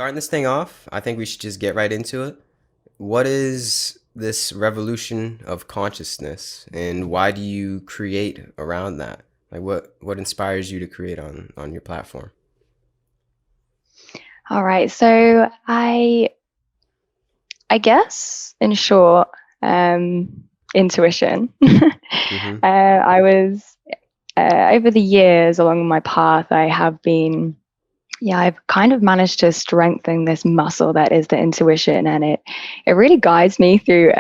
starting this thing off, I think we should just get right into it. What is this revolution of consciousness, and why do you create around that? Like, what inspires you to create on your platform? All right. So I guess in short, intuition. Mm-hmm. I was over the years along my path, I have been, yeah, I've kind of managed to strengthen this muscle that is the intuition, and it really guides me through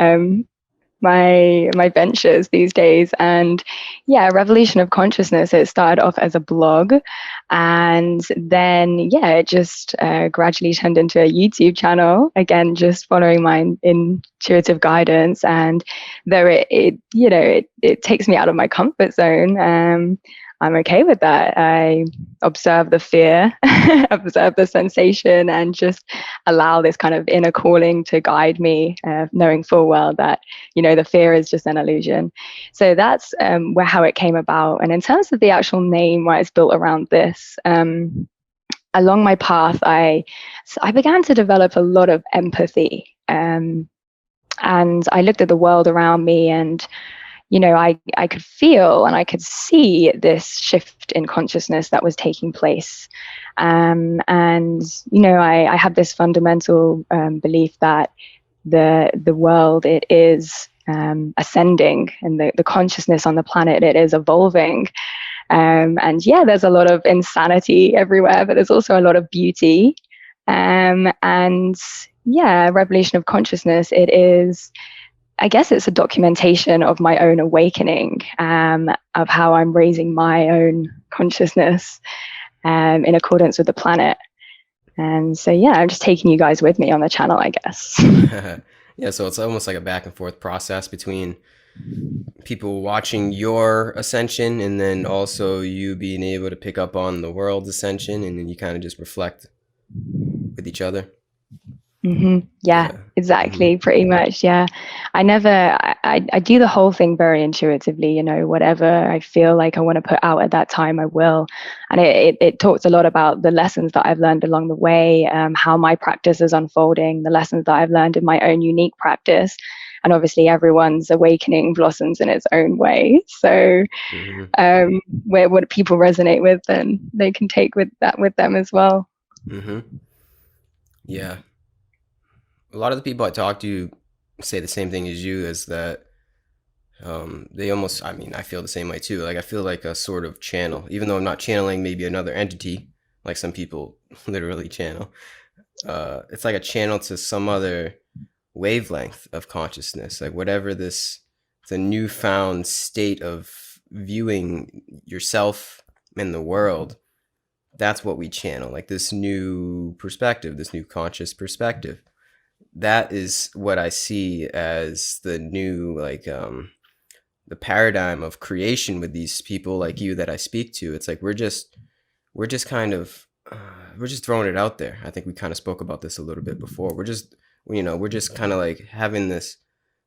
my ventures these days. And yeah, Revolution of Consciousness, it started off as a blog, and then yeah, it just gradually turned into a YouTube channel, again just following my intuitive guidance. And though it takes me out of my comfort zone, I'm okay with that. I observe the fear, observe the sensation, and just allow this kind of inner calling to guide me, knowing full well that the fear is just an illusion. So that's where how it came about. And in terms of the actual name, why it's built around this, along my path, I began to develop a lot of empathy, and I looked at the world around me, and I could feel and I could see this shift in consciousness that was taking place. And I have this fundamental belief that the world, it is ascending, and the consciousness on the planet, it is evolving. And yeah, there's a lot of insanity everywhere, but there's also a lot of beauty. And yeah, Revolution of Consciousness, it is, I guess it's a documentation of my own awakening, of how I'm raising my own consciousness in accordance with the planet. And so, yeah, I'm just taking you guys with me on the channel, I guess. Yeah, so it's almost like a back and forth process between people watching your ascension and then also you being able to pick up on the world's ascension, and then you kind of just reflect with each other. Yeah, Yeah. exactly. Pretty much. Yeah. I do the whole thing very intuitively, whatever I feel like I want to put out at that time, I will. And it talks a lot about the lessons that I've learned along the way, how my practice is unfolding, the lessons that I've learned in my own unique practice. And obviously everyone's awakening blossoms in its own way. So Mm-hmm. where what people resonate with, then they can take with that with them as well. Mm-hmm. Yeah. A lot of the people I talk to say the same thing as you, is that they almost, I mean, I feel the same way too. Like, I feel like a sort of channel, even though I'm not channeling maybe another entity, like some people literally channel. It's like a channel to some other wavelength of consciousness, like whatever this, the newfound state of viewing yourself and the world. That's what we channel, like this new perspective, this new conscious perspective. That is what I see as the new, like, the paradigm of creation with these people like you that I speak to. It's like we're just kind of we're just throwing it out there. I think we kind of spoke about this a little bit before. We're just kind of like having this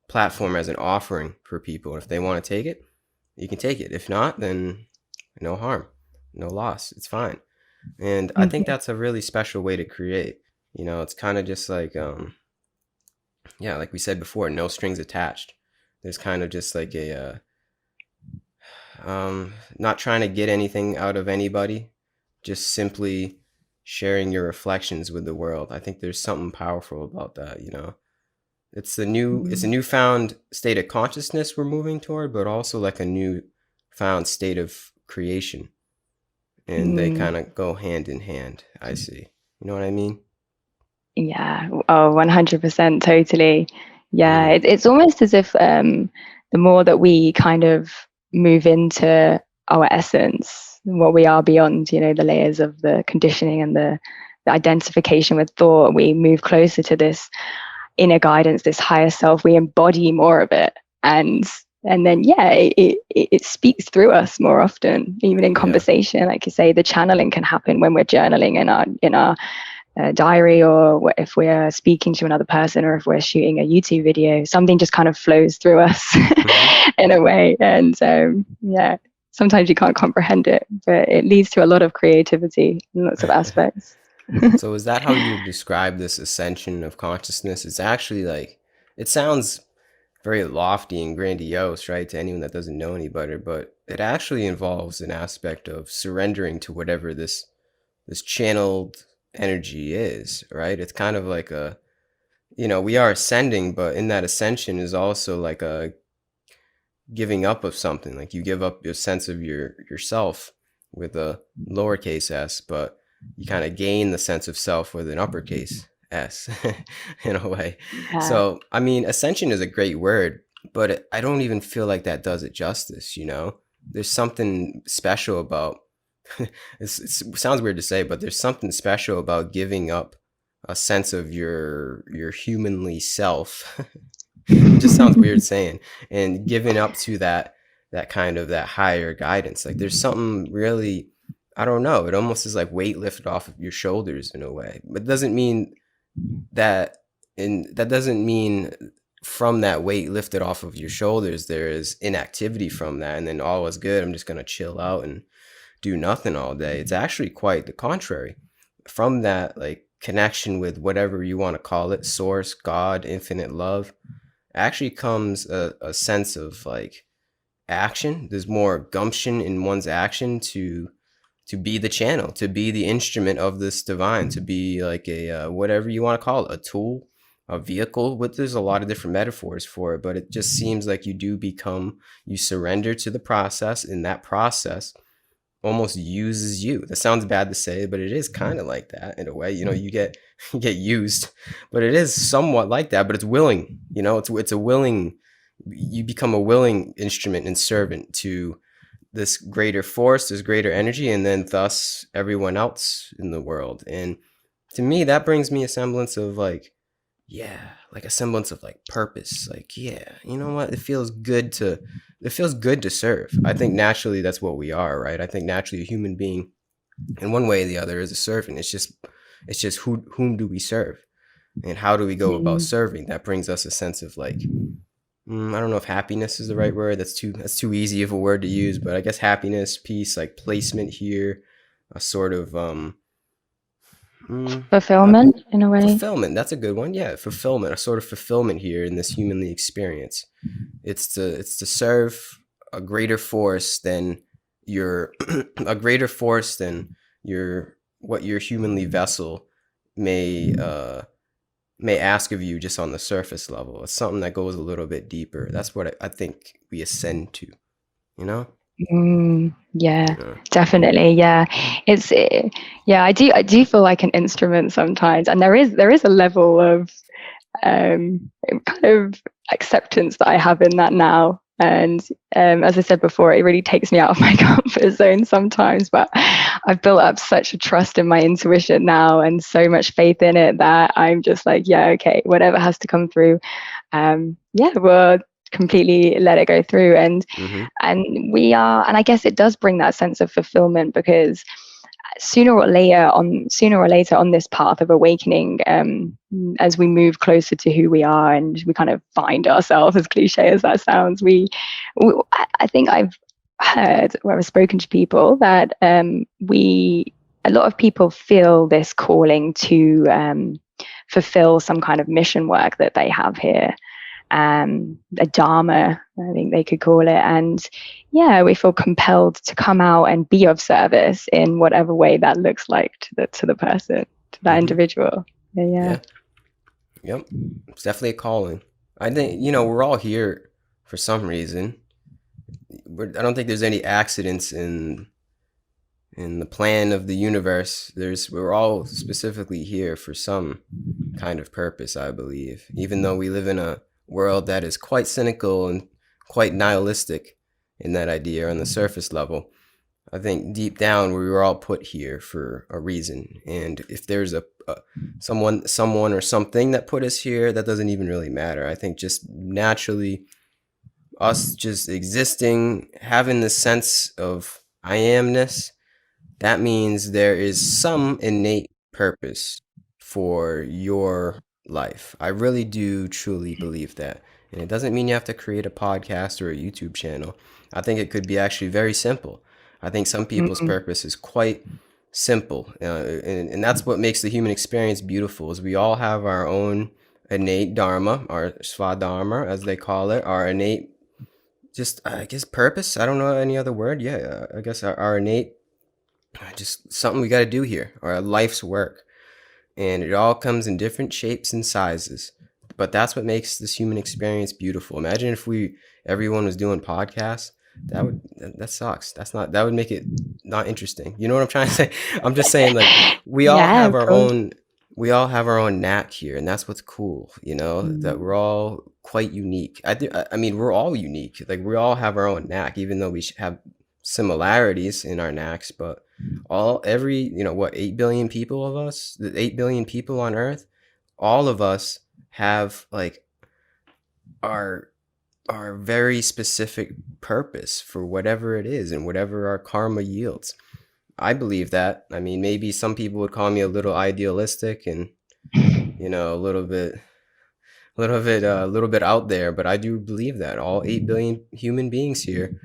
platform as an offering for people. If they want to take it, you can take it. If not, then no harm, no loss. It's fine. And I think Mhm. that's a really special way to create. It's kind of just like yeah, like we said before, no strings attached. There's kind of just like a not trying to get anything out of anybody, just simply sharing your reflections with the world. I think there's something powerful about that. It's a newfound state of consciousness we're moving toward, but also like a new found state of creation. And they Mm. kind of go hand in hand, I see. You know what I mean? Yeah. Oh, 100%. Totally. Yeah. Mm, It's almost as if the more that we kind of move into our essence, what we are beyond, the layers of the conditioning and the identification with thought, we move closer to this inner guidance, this higher self. We embody more of it. And and then yeah, it speaks through us more often, even in yeah. conversation. Like you say, the channeling can happen when we're journaling in our diary, or if we're speaking to another person, or if we're shooting a YouTube video, something just kind of flows through us Hmm. in a way. And yeah, sometimes you can't comprehend it, but it leads to a lot of creativity in lots of aspects. So is that how you would describe this ascension of consciousness? It's actually like, it sounds very lofty and grandiose, right, to anyone that doesn't know any better, but it actually involves an aspect of surrendering to whatever this channeled energy is, right? It's kind of like a, we are ascending, but in that ascension is also like a giving up of something. Like you give up your sense of yourself with a lowercase s, but you kind of gain the sense of self with an uppercase s in a way. Yeah. So I mean, ascension is a great word, but I don't even feel like that does it justice. There's something special about it sounds weird to say, but there's something special about giving up a sense of your humanly self. It just sounds weird saying, and giving up to that kind of that higher guidance. Like there's something really, I don't know, it almost is like weight lifted off of your shoulders in a way. But it doesn't mean that, and that doesn't mean from that weight lifted off of your shoulders there is inactivity from that, and then all is good, I'm just going to chill out and do nothing all day. It's actually quite the contrary. From that like connection with whatever you want to call it, source, God, infinite love, actually comes a sense of like action. There's more gumption in one's action to be the channel, to be the instrument of this divine, to be like a whatever you want to call it, a tool, a vehicle. But there's a lot of different metaphors for it. But it just seems like you surrender to the process, and that process almost uses you. That sounds bad to say, but it is kind of like that in a way. You get you get used, but it is somewhat like that. But it's willing. It's a willing. You become a willing instrument and servant to this greater force, this greater energy, and then thus everyone else in the world. And to me, that brings me a semblance of like, yeah, like a semblance of like purpose. Like, yeah, you know what? It feels good to serve. I think naturally that's what we are, right? I think naturally a human being, in one way or the other, is a servant. It's just whom do we serve, and how do we go about Mm. serving? That brings us a sense of like, I don't know if happiness is the right word. That's too easy of a word to use, but I guess happiness, peace, like placement here, a sort of mm, uh, Fulfillment in a way. fulfillment. That's a good one. Yeah, fulfillment, a sort of fulfillment here in this humanly experience. It's to serve a greater force than your a greater force than your what your humanly vessel may may ask of you just on the surface level. It's something that goes a little bit deeper. That's what I think we ascend to. You know? Yeah, Yeah. definitely. Yeah, it's yeah. I do feel like an instrument sometimes, and there is a level of kind of acceptance that I have in that now. And as I said before, it really takes me out of my comfort zone sometimes. But I've built up such a trust in my intuition now and so much faith in it that I'm just like, yeah, okay, whatever has to come through, yeah, we'll completely let it go through. And Mm-hmm. I guess it does bring that sense of fulfillment because sooner or later on this path of awakening, as we move closer to who we are and we kind of find ourselves, as cliche as that sounds, I think I've heard where I've spoken to people that a lot of people feel this calling to fulfill some kind of mission work that they have here, a dharma, I think they could call it. And yeah, we feel compelled to come out and be of service in whatever way that looks like to the person, to that Mm-hmm. individual. Yeah. Yeah. Yep. It's definitely a calling. I think, we're all here for some reason. I don't think there's any accidents in the plan of the universe. We're all specifically here for some kind of purpose, I believe. Even though we live in a world that is quite cynical and quite nihilistic in that idea on the surface level, I think deep down we were all put here for a reason. And if there's a someone or something that put us here, that doesn't even really matter. I think just naturally us just existing, having this sense of I amness, that means there is some innate purpose for your life. I really do truly believe that. And it doesn't mean you have to create a podcast or a YouTube channel. I think it could be actually very simple. I think some people's Mm. purpose is quite simple, and that's what makes the human experience beautiful. Is we all have our own innate dharma, our swadharma, as they call it, our innate, just I guess purpose. I don't know any other word. Yeah, I guess our innate, just something we got to do here, our life's work, and it all comes in different shapes and sizes. But that's what makes this human experience beautiful. Imagine if we everyone was doing podcasts. That sucks. That would make it not interesting. You know what I'm trying to say? I'm just saying, like, we all Yeah, have of our course. own we all have our own knack here, and that's what's cool, that Mm. we're all quite unique. I mean, we're all unique. Like, we all have our own knack, even though we have similarities in our knacks, but all every what, 8 billion people of us, the 8 billion people on earth, all of us have, like, our very specific purpose for whatever it is and whatever our karma yields. I believe that. I mean, maybe some people would call me a little idealistic and, a little bit out there, but I do believe that all 8 billion human beings here,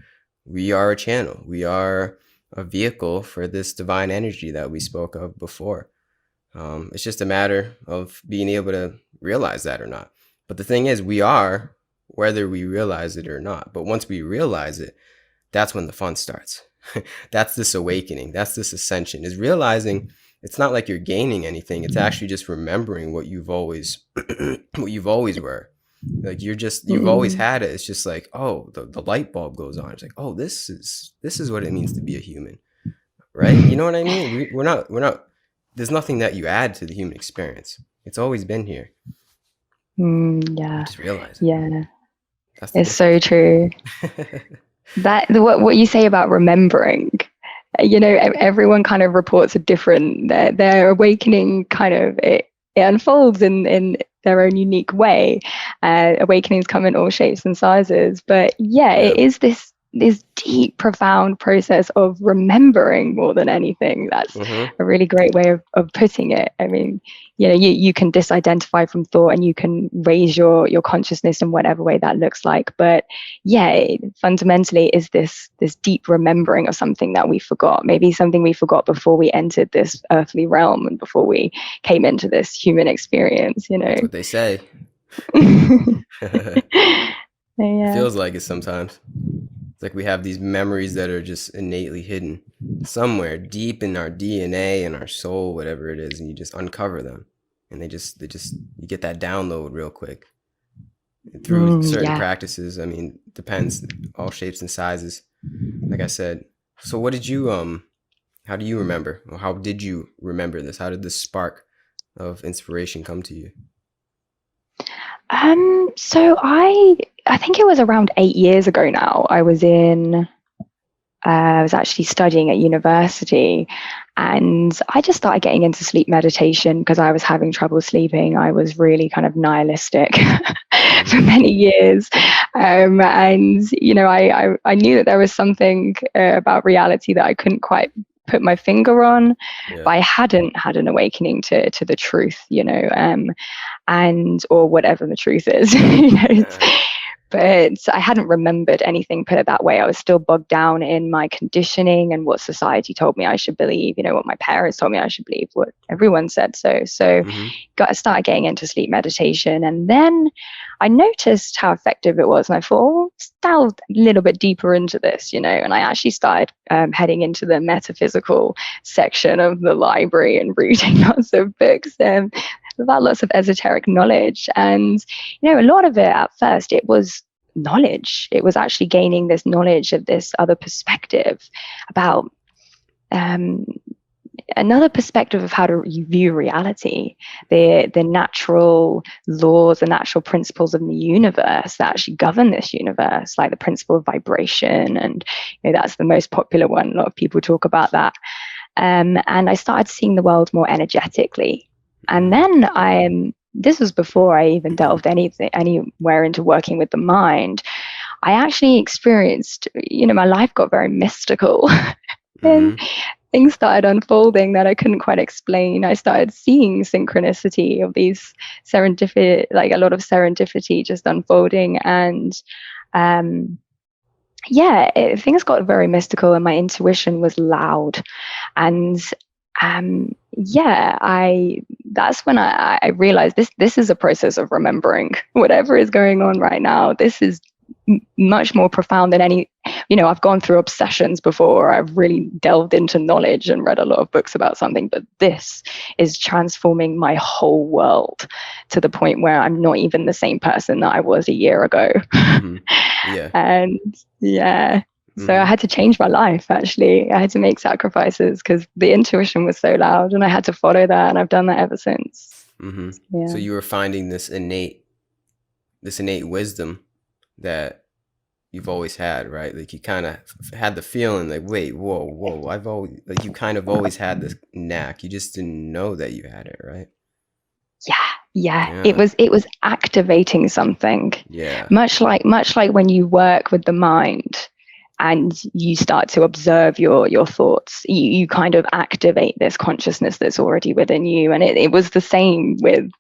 we are a channel. We are a vehicle for this divine energy that we spoke of before. It's just a matter of being able to realize that or not. But the thing is, we are, whether we realize it or not. But once we realize it, that's when the fun starts. That's this awakening. That's this ascension. Is realizing it's not like you're gaining anything. It's actually just remembering what you've always what you've always were. Like, you've always Mm. had it. It's just like, oh, the light bulb goes on. It's like, oh, this is what it means to be a human, right? You know what I mean? We're not. There's nothing that you add to the human experience. It's always been here. You Yeah, just realize it. yeah, That's the it's so difference. true. What you say about remembering, everyone kind of reports a different their awakening kind of it unfolds in their own unique way. Awakenings come in all shapes and sizes, but yeah, Yeah. it is this deep, profound process of remembering more than anything. That's Mm-hmm. a really great way of putting it. I mean, you can disidentify from thought and you can raise your consciousness in whatever way that looks like. But yeah, fundamentally is this deep remembering of something that we forgot, maybe something we forgot before we entered this earthly realm and before we came into this human experience. That's what they say. It Yeah. feels like it sometimes. It's like we have these memories that are just innately hidden somewhere deep in our DNA and our soul, whatever it is, and you just uncover them, and they just you get that download real quick through certain Yeah. practices. I mean, depends, all shapes and sizes. Like I said. So what did you how do you remember? Or how did you remember this? How did this spark of inspiration come to you? So I think it was around 8 years ago now. I was actually studying at university, and I just started getting into sleep meditation because I was having trouble sleeping. I was really kind of nihilistic Mm-hmm. for many years. And, I knew that there was something about reality that I couldn't quite put my finger on, Yeah. but I hadn't had an awakening to the truth, and or whatever the truth is. But I hadn't remembered anything, put it that way. I was still bogged down in my conditioning and what society told me I should believe, what my parents told me I should believe, what everyone said. So Mm-hmm. started getting into sleep meditation. And then I noticed how effective it was. And I thought, oh, let's delve a little bit deeper into this, and I actually started heading into the metaphysical section of the library and reading lots of books about lots of esoteric knowledge. And a lot of it at first, it was knowledge. It was actually gaining this knowledge of this other perspective about um, another perspective of how to view reality, Mm-hmm. the natural laws, the natural principles of the universe that actually govern this universe, like the principle of vibration. And that's the most popular one. A lot of people talk about that. And I started seeing the world more energetically. And Mm-hmm. then this was before I even delved anywhere into working with the mind. I actually experienced, my life got very mystical. And Mm-hmm. things started unfolding that I couldn't quite explain. I started seeing synchronicity of these serendipity, like a lot of serendipity just unfolding. And um, yeah, things got very mystical, and my intuition was loud. And yeah, I that's when I realized this is a process of remembering whatever is going on right now. This is much more profound than any, I've gone through obsessions before. I've really delved into knowledge and read a lot of books about something, but this is transforming my whole world to the point where I'm not even the same person that I was a year ago. Mm-hmm. Yeah. And yeah, so I Mm-hmm. had to change my life, actually. I had to make sacrifices because the intuition was so loud and I had to follow that. And I've done that ever since. Mm-hmm. Yeah. So you were finding this innate wisdom that you've always had, right? Like you kind of had the feeling like, wait, whoa, whoa, I've always, like, you kind of always had this knack. You just didn't know that you had it, right? Yeah. Yeah. It Yeah. was it was activating something. Yeah. Much like when you work with the mind and you start to observe your thoughts, you kind of activate this consciousness that's already within you. And it was the same with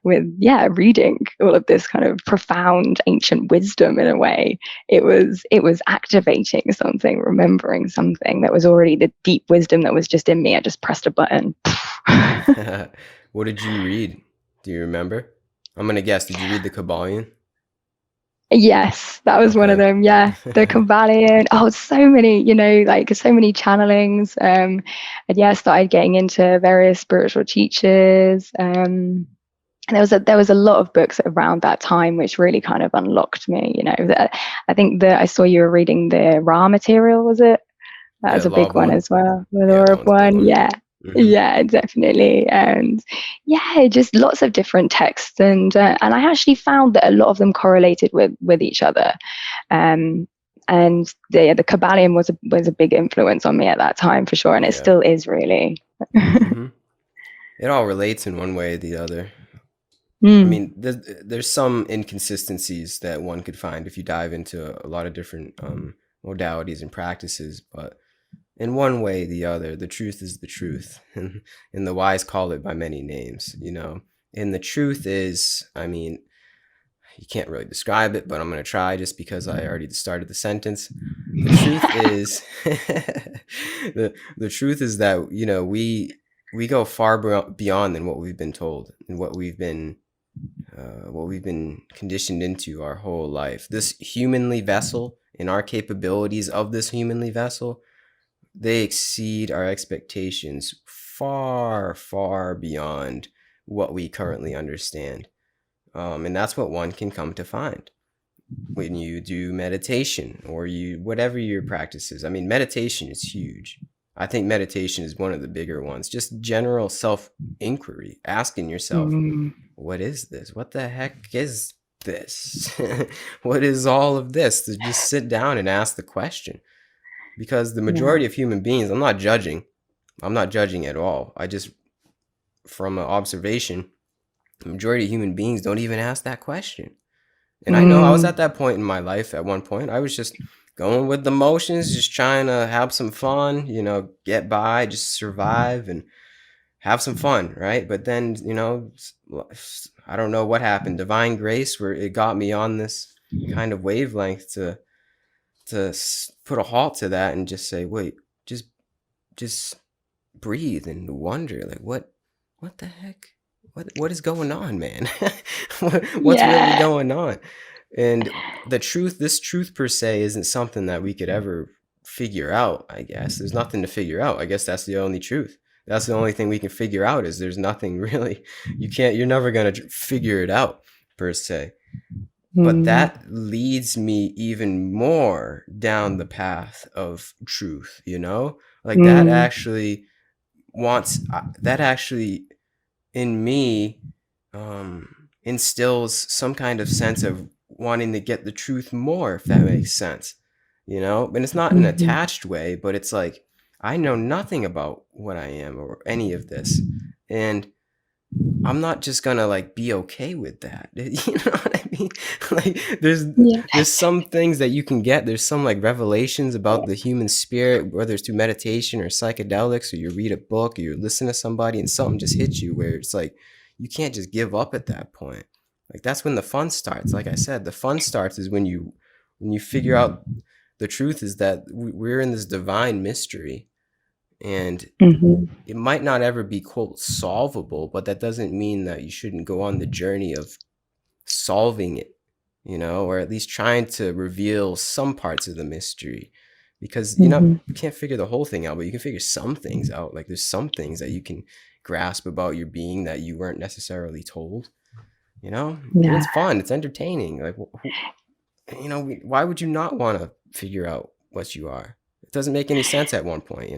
reading all of this kind of profound ancient wisdom. In a way, it was activating something, remembering something that was already the deep wisdom that was just in me. I just pressed a button. What did you read? Do you remember? I'm gonna guess. Did you read the Kabbalion? Yes, that was one of Okay. them. Yeah, the Kabbalion. Oh, so many, like so many channelings. And yeah, I started getting into various spiritual teachers. And there was a lot of books around that time which really kind of unlocked me. I think that I saw you were reading the Ra material. Was it? That Yeah, was a Law big of one One. as well. The Yeah, Law that of one's a big One. one. Yeah. Mm-hmm. Yeah, definitely. And yeah, just lots of different texts, and I actually found that a lot of them correlated with each other. Um, and the Kabbalion was a big influence on me at that time for sure, and it Yeah. still is really. Mm-hmm. It all relates in one way or the other. I Mm, mean, there's some inconsistencies that one could find if you dive into a lot of different modalities and practices, but in one way or the other, the truth is the truth, and the wise call it by many names. And the truth is, I mean, you can't really describe it, but I'm going to try just because I already started the sentence. The truth is, the truth is that we go far beyond than what we've been told and what we've been conditioned into our whole life. This humanly vessel and our capabilities of this humanly vessel, they exceed our expectations far, far beyond what we currently understand. And that's what one can come to find when you do meditation or whatever your practice is. I mean, meditation is huge. I think meditation is one of the bigger ones. Just general self inquiry, asking yourself, mm, what is this? What the heck is this? What is all of this? To just sit down and ask the question. Because the yeah. majority of human beings, I'm not judging at all. I just, from an observation, the majority of human beings don't even ask that question. And I know I was Mm, at that point in my life at one point. I was just going with the motions, just trying to have some fun, get by, just survive and have some fun, right? But then, I don't know what happened. Divine grace, where it got me on this kind of wavelength to put a halt to that and just say, wait, just breathe and wonder, like what the heck, what is going on, man? What's really yeah. going on? And this truth per se isn't something that we could ever figure out. I guess there's nothing to figure out. I guess that's the only truth. That's the only thing we can figure out, is there's nothing really. You're never going to figure it out per se. But Mm, that leads me even more down the path of truth, like mm, that actually in me instills some kind of sense of wanting to get the truth more, if that makes sense. And it's not in an mhm. attached way, but it's like I know nothing about what I am or any of this, and I'm not just gonna like be okay with that. You know what I mean? Like Yeah. there's some things that you can get. There's some like revelations about the human spirit, whether it's through meditation or psychedelics, or you read a book or you listen to somebody and something just hits you where it's like you can't just give up at that point. Like that's when the fun starts. Like I said, the fun starts is when you figure out the truth is that we're in this divine mystery, And Hmm. it might not ever be quote solvable, but that doesn't mean that you shouldn't go on the journey of solving it, or at least trying to reveal some parts of the mystery. Because Hmm. you can't figure the whole thing out, but you can figure some things out. Like there's some things that you can grasp about your being that you weren't necessarily told, and Yeah. it's fun, it's entertaining. Like why would you not want to figure out what you are? It doesn't make any sense at one point.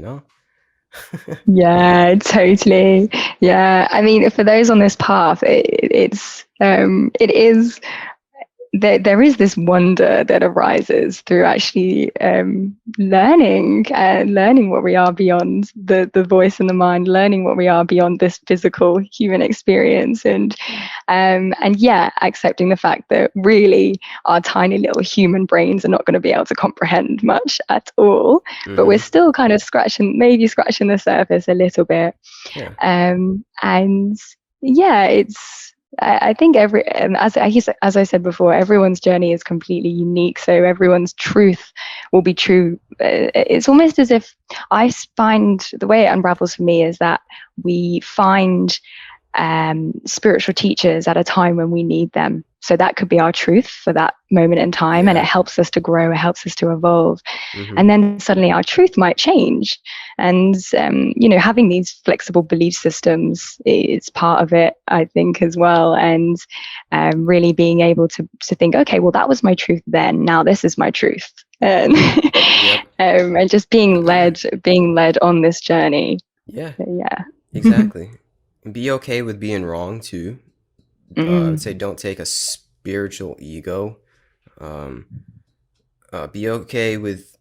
Yeah, totally. Yeah. I mean, for those on this path, it is there is this wonder that arises through actually learning what we are beyond the voice and the mind, learning what we are beyond this physical human experience, and yeah, accepting the fact that really our tiny little human brains are not going to be able to comprehend much at all, but we're Mm-hmm. still kind of maybe scratching the surface a little bit. Yeah. And yeah, I think as I said before, everyone's journey is completely unique. So everyone's truth will be true. It's almost as if I find the way it unravels for me is that we find spiritual teachers at a time when we need them. So that could be our truth for that moment in time, and it Yeah. helps us to grow, it helps us to evolve. Mm-hmm. And then suddenly our truth might change. And, having these flexible belief systems is part of it, I think, as well. And really being able to think, okay, well, that was my truth then. Now this is my truth. And, Yep. and just being led on this journey. Yeah. So, yeah. Exactly. And be okay with being wrong too. I would Mm. say don't take a spiritual ego. Um, be okay with,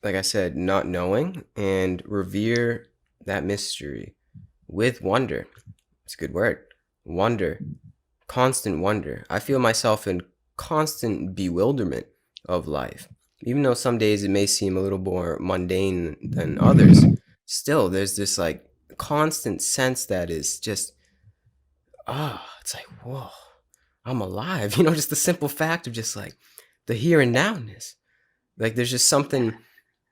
like I said, not knowing, and revere that mystery with wonder. It's a good word. Wonder. Constant wonder. I feel myself in constant bewilderment of life. Even though some days it may seem a little more mundane than others, still there's this like constant sense that is just, it's like, whoa, I'm alive. Just the simple fact of just like the here and nowness. Like there's just something,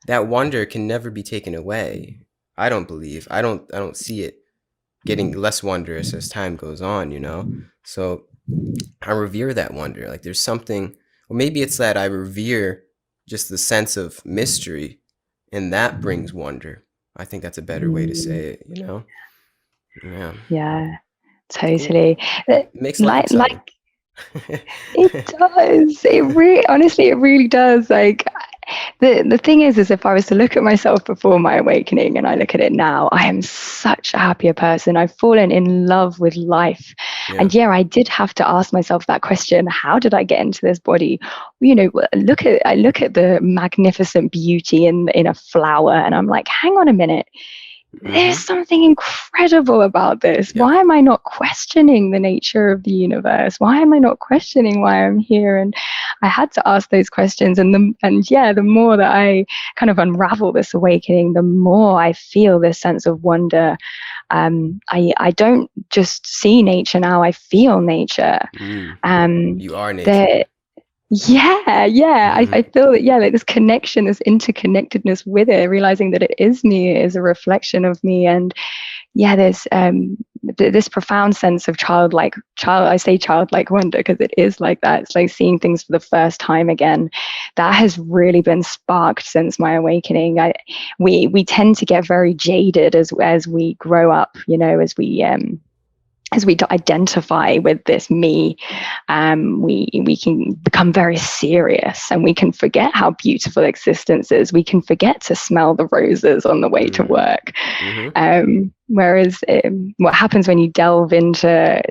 that wonder can never be taken away. I don't believe. I don't see it getting less wondrous as time goes on. So I revere that wonder. Like there's something, or maybe it's that I revere just the sense of mystery, and that brings wonder. I think that's a better way to Mm. say it. Yeah. Yeah, Cool. totally. Uh, It makes life like exciting. it does. It really does. Like the thing is if I was to look at myself before my awakening and I look at it now, I am such a happier person. I've fallen in love with life. Yeah. And yeah, I did have to ask myself that question, how did I get into this body? I look at the magnificent beauty in a flower and I'm like, hang on a minute. There's Mm-hmm. something incredible about this. Yep. Why am I not questioning the nature of the universe? Why am I not questioning why I'm here? And I had to ask those questions. And the more that I kind of unravel this awakening, the more I feel this sense of wonder. I don't just see nature now; I feel nature. Mm. Um, You are nature. that yeah. I Mm-hmm. feel that, yeah, like this connection, this interconnectedness with it, realizing that it is me, it is a reflection of me. And yeah, there's this profound sense of I say childlike wonder because it is like that. It's like seeing things for the first time again. That has really been sparked since my awakening. We tend to get very jaded as we grow up, as we identify with this me, we can become very serious and we can forget how beautiful existence is. We can forget to smell the roses on the way to Mm. work. Mm-hmm. Whereas what happens when you delve into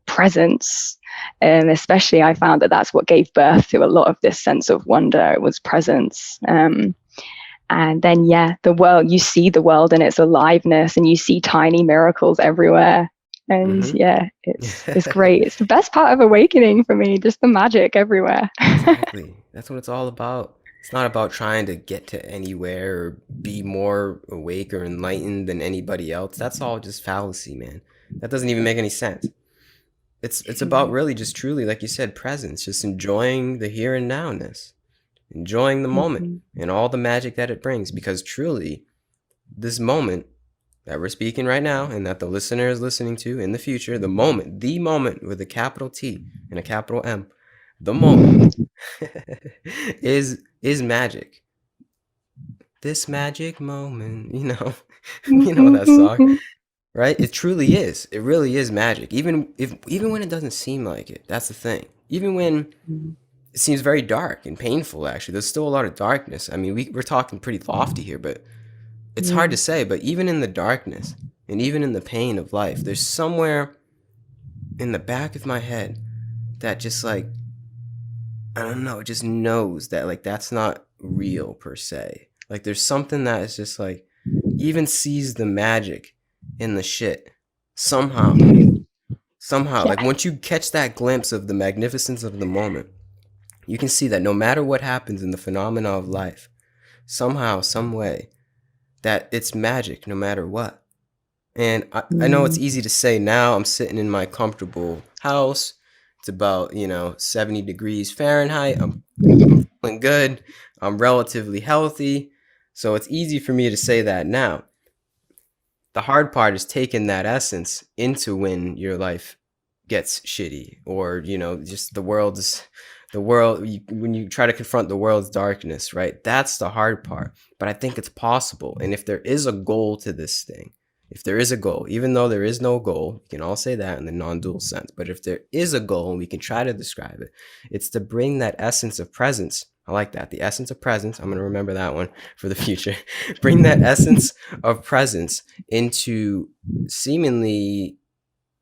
presence, and especially I found that that's what gave birth to a lot of this sense of wonder. It was presence. And then, yeah, you see the world in its aliveness and you see tiny miracles everywhere. And yeah, it's Mm-hmm. great. It's the best part of awakening for me, just the magic everywhere. Exactly. That's what it's all about. It's not about trying to get to anywhere or be more awake or enlightened than anybody else. That's all just fallacy, man. That doesn't even make any sense. It's about really just truly, like you said, presence, just enjoying the here and nowness, enjoying the moment Mhm. and all the magic that it brings. Because truly, this moment that we're speaking right now and that the listener is listening to in the future, the moment with a capital T and a capital M, the moment is magic. This magic moment, you know that song, right? It truly is. It really is magic. Even when it doesn't seem like it. That's the thing. Even when it seems very dark and painful, actually, there's still a lot of darkness. I mean, we're talking pretty lofty here, but it's hard to Mm, say. But even in the darkness and even in the pain of life, there's somewhere in the back of my head that just like, I don't know, it just knows that like that's not real per se. Like there's something that is just like even sees the magic in the shit somehow. Somehow, like yeah. once you catch that glimpse of the magnificence of the moment, you can see that no matter what happens in the phenomena of life, somehow, some way, that it's magic no matter what. And I know it's Mm, easy to say now. I'm sitting in my comfortable house. It's about, 70 degrees Fahrenheit. I'm feeling good. I'm relatively healthy. So it's easy for me to say that now. The hard part is taking that essence into when your life gets shitty, or just when you try to confront the world's darkness, right? That's the hard part, but I think it's possible. And if there is a goal to this thing, if there is a goal, even though there is no goal, we can all say that in the non-dual sense, but if there is a goal and we can try to describe it, it's to bring that essence of presence. I like that, the essence of presence. I'm going to remember that one for the future. Bring that essence of presence into seemingly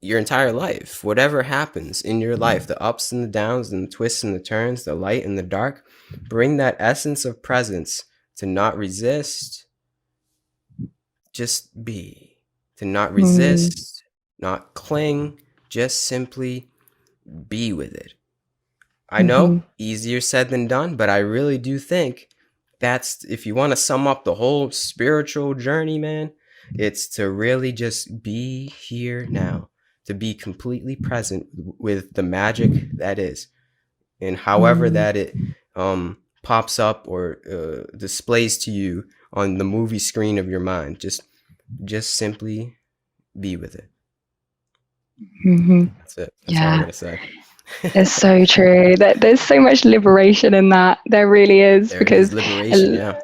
your entire life. Whatever happens in your life, the ups and the downs and the twists and the turns, the light and the dark, bring that essence of presence to not resist, just be. To not mm, resist, not cling, just simply be with it. I know, mhm, easier said than done, but I really do think that's, if you want to sum up the whole spiritual journey, man, it's to really just be here now, to be completely present with the magic that is, and however mm, that it pops up or displays to you on the movie screen of your mind. Just simply be with it. mhm. That's it. That's all I Yeah, gotta say. it's so true. That there's so much liberation in that. There really is, There is because liberation. Yeah.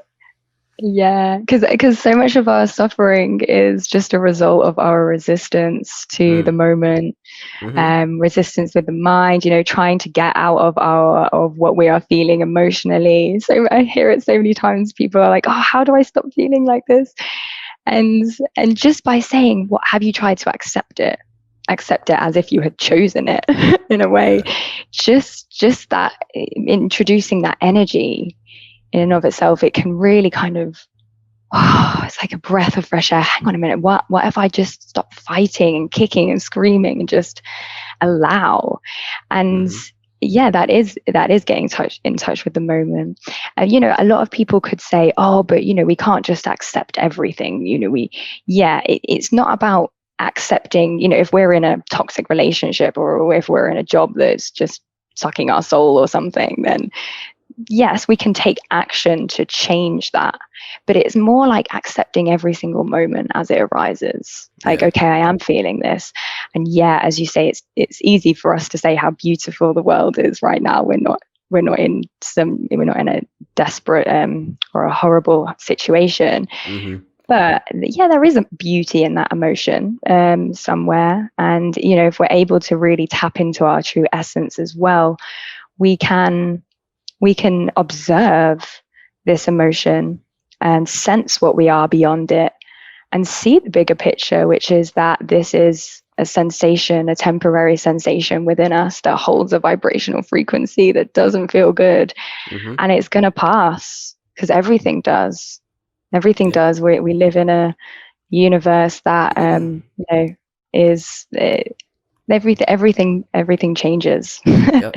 yeah, because so much of our suffering is just a result of our resistance to the Mm. moment, Mm-hmm. resistance with the mind, trying to get out of what we are feeling emotionally. So I hear it so many times. People are like, "Oh, how do I stop feeling like this?" And and just by saying, "What have you tried to accept it?" Accept it as if you had chosen it in a way. Yeah. Just that introducing that energy in and of itself, it can really kind of, oh, it's like a breath of fresh air. Hang on a minute. What if I just stop fighting and kicking and screaming and just allow? And Mm-hmm. yeah, that is getting in touch with the moment. A lot of people could say, oh, but we can't just accept everything. It's not about accepting, if we're in a toxic relationship, or if we're in a job that's just sucking our soul or something, then yes, we can take action to change that, but it's more like accepting every single moment as it arises. Like, Yeah. okay, I am feeling this, and yeah, as you say, it's easy for us to say how beautiful the world is right now. We're not in a desperate or a horrible situation, Mm-hmm. but yeah, there is a beauty in that emotion somewhere, and if we're able to really tap into our true essence as well, we can we can observe this emotion and sense what we are beyond it, and see the bigger picture, which is that this is a sensation, a temporary sensation within us that holds a vibrational frequency that doesn't feel good. Mm-hmm. And it's going to pass, because everything does. Everything Yep. does. We live in a universe that is everything changes. Yep.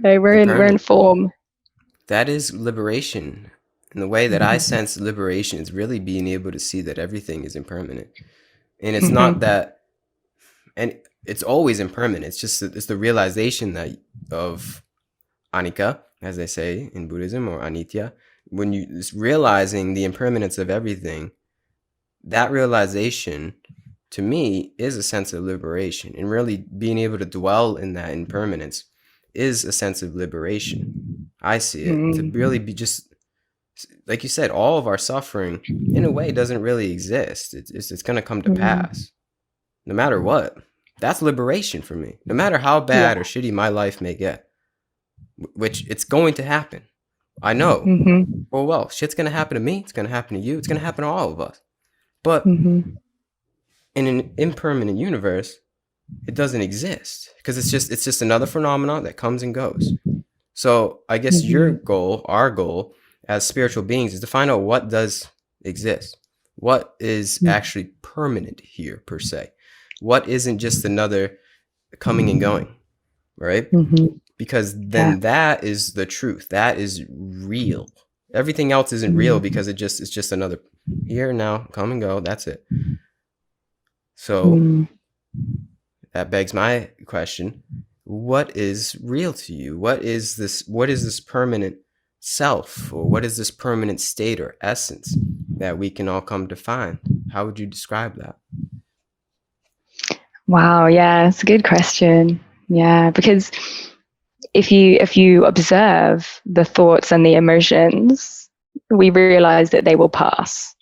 So we're in Impermanent. form. That is liberation. And the way that I sense liberation is really being able to see that everything is impermanent. And it's not Mhm. that, and it's always impermanent. It's just it's the realization that of anicca, as they say in Buddhism, or anitya. When you, it's realizing the impermanence of everything, that realization to me is a sense of liberation, and really being able to dwell in that impermanence is a sense of liberation. I see it to really Mm. be just like you said, all of our suffering in a way doesn't really exist. It's going to come to Mm. pass no matter what. That's liberation for me. No matter how Yeah. bad or shitty my life may get, which it's going to happen. I know. Mm-hmm. Well, shit's going to happen to me. It's going to happen to you. It's going to happen to all of us. But Mm-hmm. in an impermanent universe, it doesn't exist because it's just another phenomenon that comes and goes. So I guess your Mm-hmm. goal, our goal as spiritual beings, is to find out what does exist, what is actually permanent here per se, what isn't just another coming and going, right? Mm-hmm. Because Yeah. then that is the truth. That is real. Everything else isn't real Mm. because it's just another here now, come and go. That's it. So Mm. that begs my question. What is real to you? What is this permanent self, or what is this permanent state or essence that we can all come to find? How would you describe that? Wow. Yeah, it's a good question. Yeah, because if you observe the thoughts and the emotions, we realize that they will pass.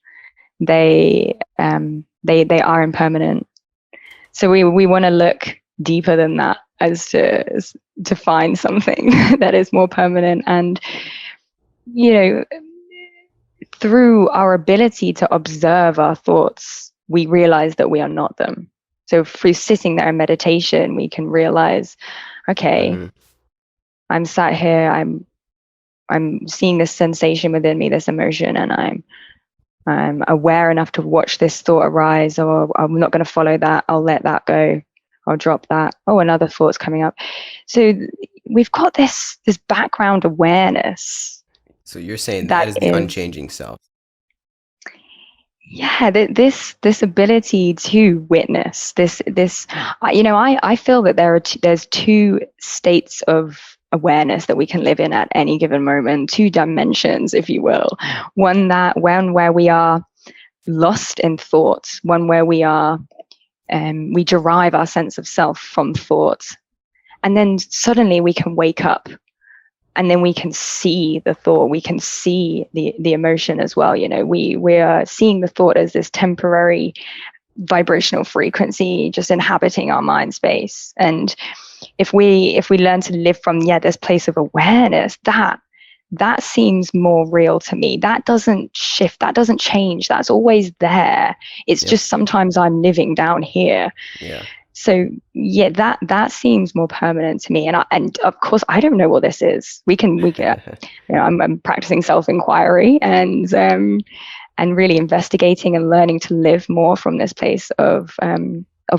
They are impermanent. So we want to look deeper than that as to find something that is more permanent. And you know, through our ability to observe our thoughts, we realize that we are not them. So through sitting there in meditation, we can realize, okay, Mm-hmm. I'm sat here, I'm seeing this sensation within me, this emotion, and I'm aware enough to watch this thought arise, or I'm not going to follow that. I'll let that go. I'll drop that. Oh, another thought's coming up. So we've got this background awareness So you're saying that that is the is, unchanging self. yeah, this ability to witness this. I feel that there's two states of awareness that we can live in at any given moment, two dimensions, if you will. One where we are lost in thought, one where we derive our sense of self from thought, and then suddenly we can wake up, and then we can see the thought, we can see the emotion as well. We are seeing the thought as this temporary vibrational frequency just inhabiting our mind space. And if we learn to live from, this place of awareness, that seems more real to me. That doesn't shift, that doesn't change, that's always there. It's Yep. just sometimes I'm living down here. Yeah. So yeah, that seems more permanent to me. And of course, I don't know what this is. We can I'm practicing self-inquiry, and really investigating and learning to live more from this place of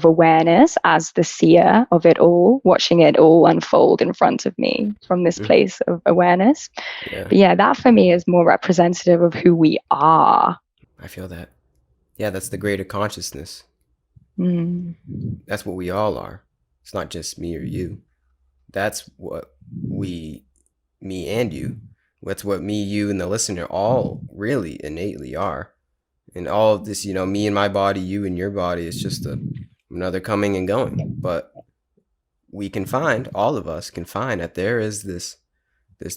awareness as the seer of it all, watching it all unfold in front of me from this Mm. place of awareness. Yeah. But yeah, that for me is more representative of who we are. I feel that. Yeah, that's the greater consciousness. Mm. That's what we all are. It's not just me or you. That's what we, me and you, that's what me, you, and the listener all really innately are. And all of this, me and my body, you and your body, is just another coming and going. But we can find, all of us can find, that there is this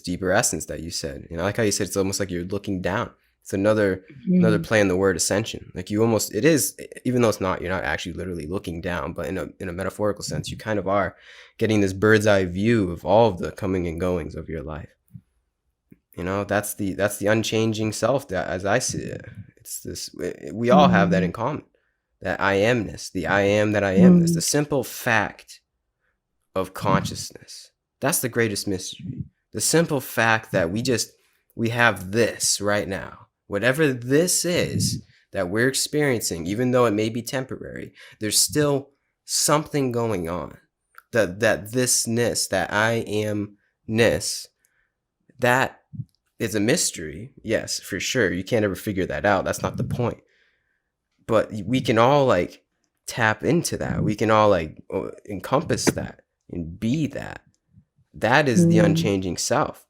deeper essence that you said. I like how you said it's almost like you're looking down. It's another Mm. play on the word ascension. Like you almost, it is, even though it's not, you're not actually literally looking down, but in a metaphorical sense, you kind of are getting this bird's eye view of all of the coming and goings of your life. That's the unchanging self, that as I see it. It's this, we all have that in Mm. common. That I amness, the I am that I am this, the Mm. simple fact of consciousness. That's the greatest mystery. The simple fact that we have this right now. Whatever this is that we're experiencing, even though it may be temporary, there's still something going on. That thisness, that I amness, that is a mystery. Yes, for sure. You can't ever figure that out. That's not the point. But we can all like tap into that. We can all like encompass that and be that. That is the Mm. unchanging self,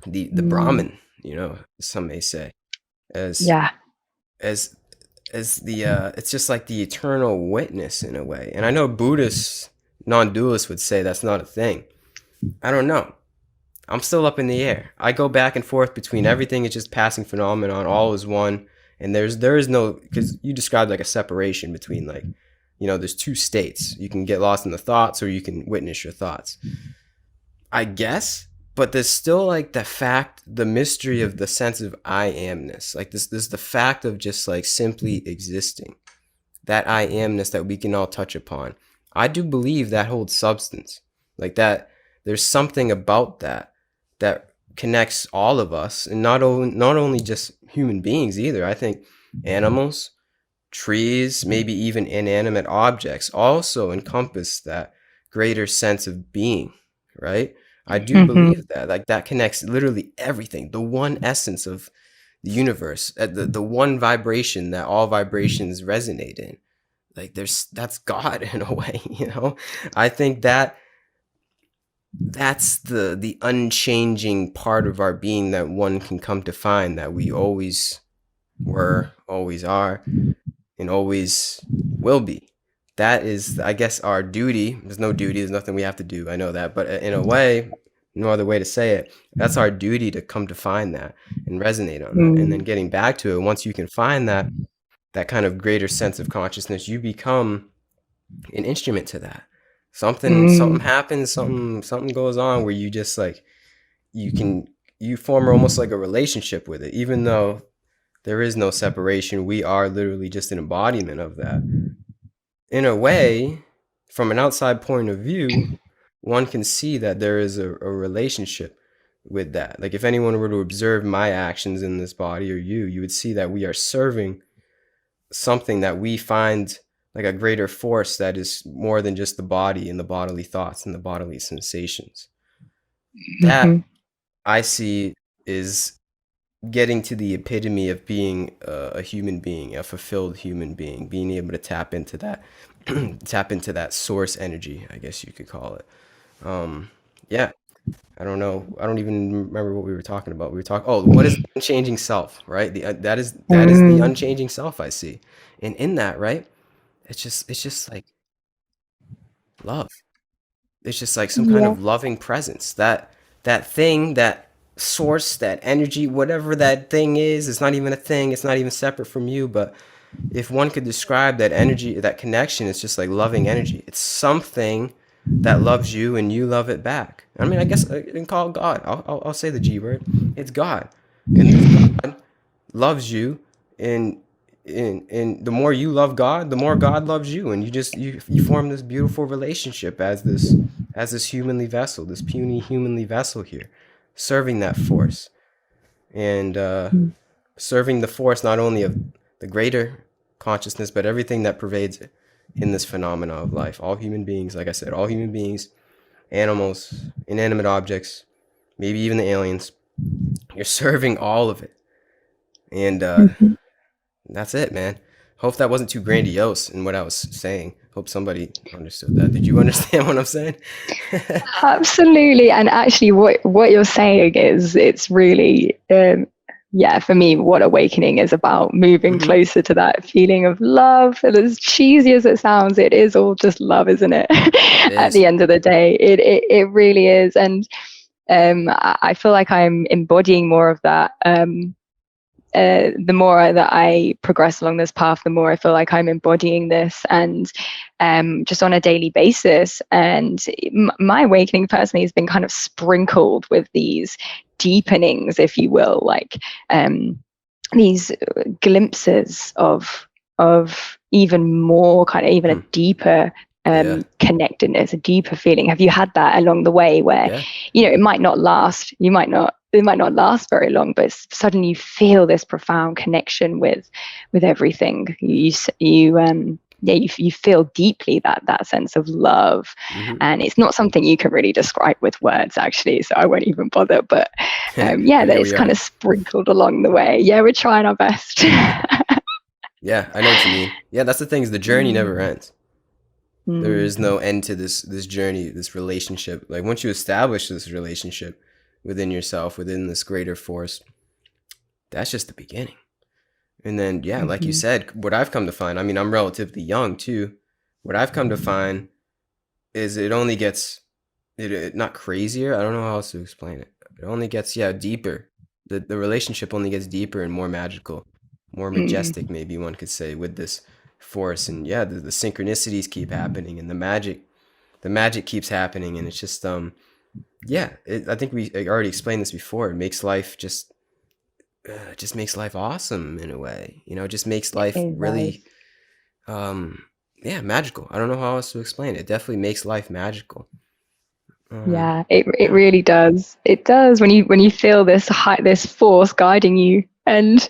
the Mm. Brahman. Some may say, as Yeah. as is the it's just like the eternal witness in a way. And I know Buddhists, non-dualists would say that's not a thing. I don't know. I'm still up in the air. I go back and forth between everything is just passing phenomenon, all is one, and there is no, because you described like a separation between like, there's two states. You can get lost in the thoughts or you can witness your thoughts. I guess, but there's still like the mystery of the sense of I amness. Like this the fact of just like simply existing. That I amness that we can all touch upon. I do believe that holds substance. Like that there's something about that connects all of us, and not only just human beings either. I think animals, trees, maybe even inanimate objects also encompass that greater sense of being, right? I do Hmm. believe that. Like that connects literally everything, the one essence of the universe, the one vibration that all vibrations resonate in. Like that's God in a way. I think that's the unchanging part of our being that one can come to find that we always were, always are, and always will be. That is, I guess, our duty. There's no duty, there's nothing we have to do. I know that. But in a way, no other way to say it, that's our duty to come to find that and resonate on that. And then Mm. getting back to it, once you can find that kind of greater sense of consciousness, you become an instrument to that. Something Mm. happens, something goes on where you just like you form almost like a relationship with it, even though there is no separation. We are literally just an embodiment of that. In a way, from an outside point of view, one can see that there is a relationship with that. Like if anyone were to observe my actions in this body or you would see that we are serving something that we find like a greater force that is more than just the body and the bodily thoughts and the bodily sensations. That Mhm. I see is getting to the epitome of being a human being, a fulfilled human being, being able to tap into that, tap into that source energy, I guess you could call it. Um, yeah, I don't know. I don't even remember what we were talking about. We were talking. Oh, what is the unchanging self? Right. That is the Mm. unchanging self I see, and in that, right, it's just like love. It's just like some kind Yeah. of loving presence. That thing, that source, that energy, whatever that thing is, it's not even a thing. It's not even separate from you. But if one could describe that energy, that connection, it's just like loving energy. It's something that loves you and you love it back. I mean, I guess I can call it God. I'll say the G word. It's God, and this God loves you, and and the more you love God, the more God loves you, and you form this beautiful relationship as this humanly vessel, this puny humanly vessel here, serving that force and serving the force not only of the greater consciousness, but everything that pervades it in this phenomena of life. All human beings, like I said, all human beings, animals, inanimate objects, maybe even the aliens. You're serving all of it, and Mhm. that's it, man. Hope that wasn't too grandiose in what I was saying. Hope somebody understood that. Did you understand what I'm saying? Absolutely. And actually, what you're saying is it's really, yeah, for me, what awakening is about moving Hmm. closer to that feeling of love. And as cheesy as it sounds, it is all just love, isn't it? It At is. the end of the day, it really is. And I feel like I'm embodying more of that. The more that I progress along this path, the more I feel like I'm embodying this, and just on a daily basis. And my awakening personally has been kind of sprinkled with these deepenings, if you will, like these glimpses of even more kind of even a Hmm. deeper Yeah. connectedness, a deeper feeling. Have you had that along the way where, Yeah. it might not last, it might not last very long, but suddenly you feel this profound connection with everything. Yeah, you feel deeply that sense of love, Hmm. and it's not something you can really describe with words, actually. So I won't even bother. But yeah, But that here is we kind are. of sprinkled along the way. Yeah, we're trying our best. Yeah, I know what you mean. Yeah, that's the thing is the journey Mm. never ends. There Mm. is no end to this journey, this relationship. Like once you establish this relationship within yourself, within this greater force, that's just the beginning. And then, yeah, like you Hmm. said, what I've come to find, I mean, I'm relatively young too. What I've come to find is it only gets not crazier. I don't know how else to explain it. It only gets, yeah, deeper. The relationship only gets deeper and more magical, more majestic, Mm. maybe one could say, with this force. And yeah, the synchronicities keep happening, and the magic keeps happening, and it's just yeah. I think I already explained this before. It makes life just makes life awesome in a way. You know, it just makes life It really does. um yeah, magical. I don't know how else to explain it. It definitely makes life magical. Yeah, it Yeah. really does. It does when you feel this this force guiding you. And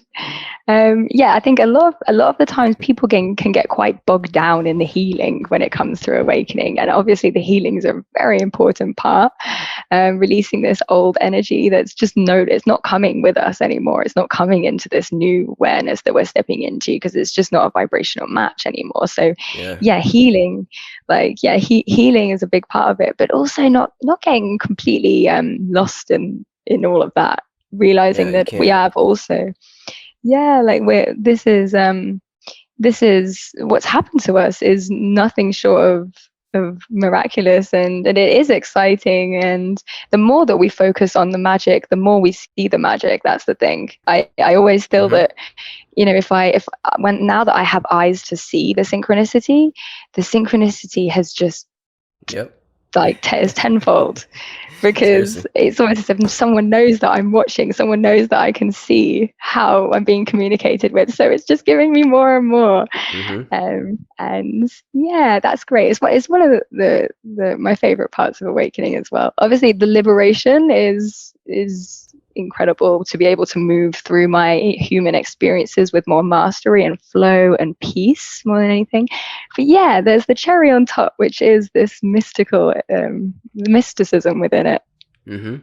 yeah, I think a lot of the times people can get quite bogged down in the healing when it comes to awakening, and obviously the healing is a very important part. Releasing this old energy that's just no, it's not coming with us anymore. It's not coming into this new awareness that we're stepping into because it's just not a vibrational match anymore. So, Yeah. yeah, healing, like yeah, healing is a big part of it, but also not getting completely lost in all of that. Yeah, Realizing you that we can't. have also yeah, like we're this is what's happened to us is nothing short of miraculous, and it is exciting, and the more that we focus on the magic, the more we see the magic. That's the thing. I always feel Mhm. that, you know, if when now that I have eyes to see the synchronicity has just Yep. like is tenfold, because Seriously. it's almost as if someone knows that I'm watching, someone knows that I can see how I'm being communicated with. So it's just giving me more and more. Mhm. And yeah, that's great. It's one of the my favorite parts of awakening as well. Obviously, the liberation is incredible to be able to move through my human experiences with more mastery and flow and peace more than anything. But yeah, there's the cherry on top, which is this mystical mysticism within it. Mhm.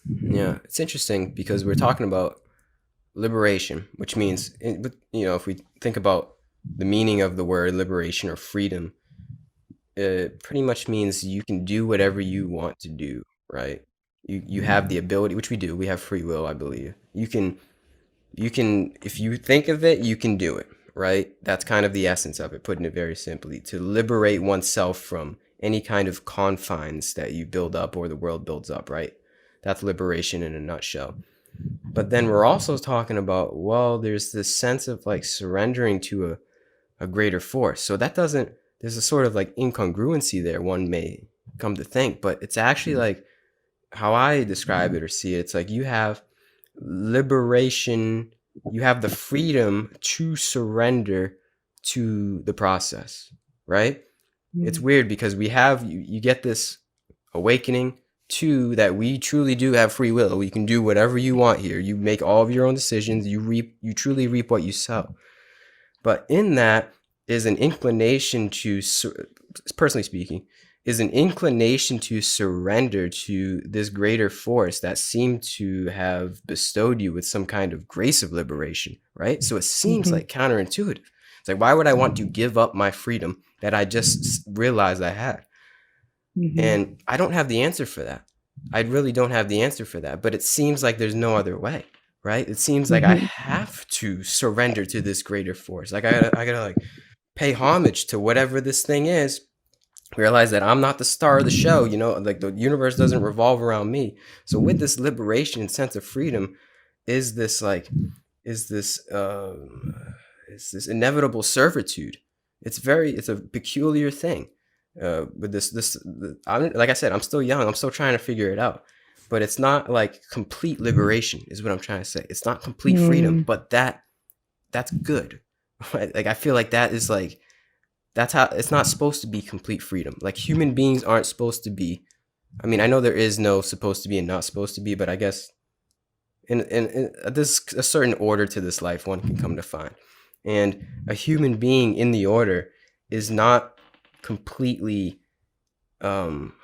Yeah, it's interesting because we're talking about liberation, which means, you know, if we think about the meaning of the word liberation or freedom, it pretty much means you can do whatever you want to do, right? You have the ability, which we do. We have free will, I believe. You can if you think of it, you can do it, right? That's kind of the essence of it, putting it very simply, to liberate oneself from any kind of confines that you build up or the world builds up, right? That's liberation in a nutshell. But then we're also talking about, well, there's this sense of like surrendering to a greater force. So that doesn't, there's a sort of like incongruency there, one may come to think, but it's actually like how I describe it or see it. It's like you have liberation, you have the freedom to surrender to the process, right? It's Mm. weird because you get this awakening to that we truly do have free will. You can do whatever you want here. You make all of your own decisions. You truly reap what you sow. But in that is an inclination to, personally speaking, is an inclination to surrender to this greater force that seemed to have bestowed you with some kind of grace of liberation, right? So it seems Mm-hmm. like counterintuitive. It's like, why would I want to give up my freedom that I just realized I had? Mm-hmm. And I don't have the answer for that. I really don't have the answer for that, but it seems like there's no other way, right? It seems like I Mm-hmm. have to surrender to this greater force. Like I gotta like pay homage to whatever this thing is. Realize that I'm not the star of the show, you know, like the universe doesn't revolve around me. So with this liberation and sense of freedom is this like is this is this inevitable servitude. It's a peculiar thing. With like I said, I'm still young. I'm still trying to figure it out. But it's not like complete liberation, is what I'm trying to say. It's not complete freedom, Mm. but that's good. Right? Like I feel like that is like that's how it's not supposed to be complete freedom. Like human beings aren't supposed to be. I mean, I know there is no supposed to be and not supposed to be, but I guess in there's a certain order to this life one can come to find, and a human being in the order is not completely um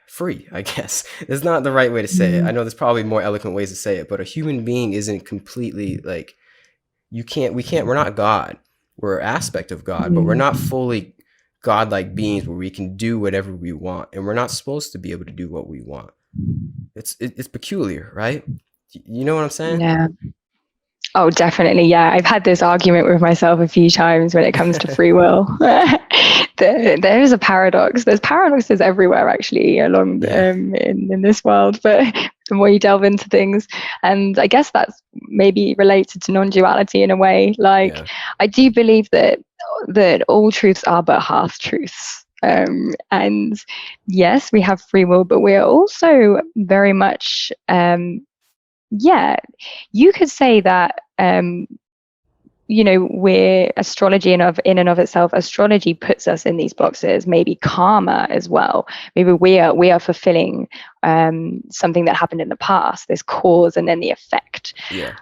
free, I guess. It's not the right way to say it. I Mm. know there's probably more eloquent ways to say it, but a human being isn't completely like we're not God. We're an aspect of God, but we're Mm. not fully godlike beings where we can do whatever we want, and we're not supposed to be able to do what we want. It's peculiar, right? You know what I'm saying? Yeah. Oh, definitely. Yeah. I've had this argument with myself a few times when it comes to free will. There is a paradox. There's paradoxes everywhere, actually, along Yeah, in this world. But the more you delve into things, and I guess that's maybe related to non-duality in a way. Like, yeah, I do believe that all truths are but half truths. And yes, we have free will, but we're also very much yeah, you could say that we're astrology in and of itself. Astrology puts us in these boxes. Maybe karma as well. Maybe we are fulfilling something that happened in the past. This cause and then the effect. yeah,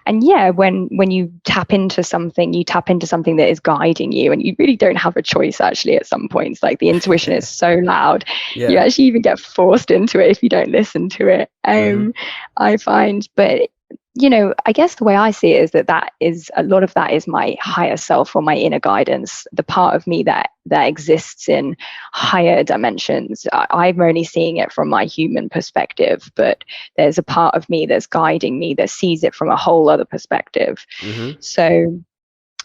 And yeah, when you tap into something, you tap into something that is guiding you, and you really don't have a choice. Actually, at some points, like the intuition is so loud, you yeah. actually even get forced into it if you don't listen to it. Mm-hmm. I find, but I guess the way I see it is that is a lot of that is my higher self or my inner guidance, the part of me that exists in higher dimensions. I'm only seeing it from my human perspective, but there's a part of me that's guiding me that sees it from a whole other perspective. Mm-hmm. So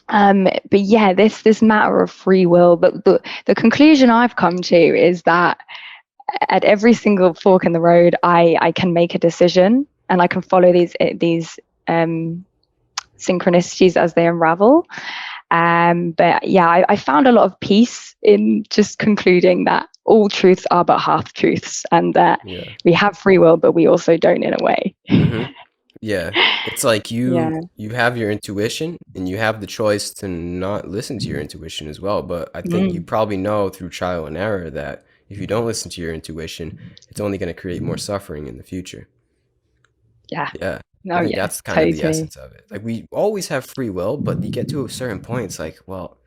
but yeah, this matter of free will, but the conclusion I've come to is that at every single fork in the road, I can make a decision and I can follow these synchronicities as they unravel. But yeah, I found a lot of peace in just concluding that all truths are but half truths, and that Yeah. we have free will, but we also don't in a way. Mm-hmm. Yeah. It's like Yeah. you have your intuition and you have the choice to not listen to your intuition as well. But I think you Mm. probably know through trial and error that if you don't listen to your intuition, it's only going to create more suffering in the future. Yeah. Yeah. I Oh think yeah. that's kind of the Totally. essence of it. Like we always have free will, but you get to a certain point, it's like, well,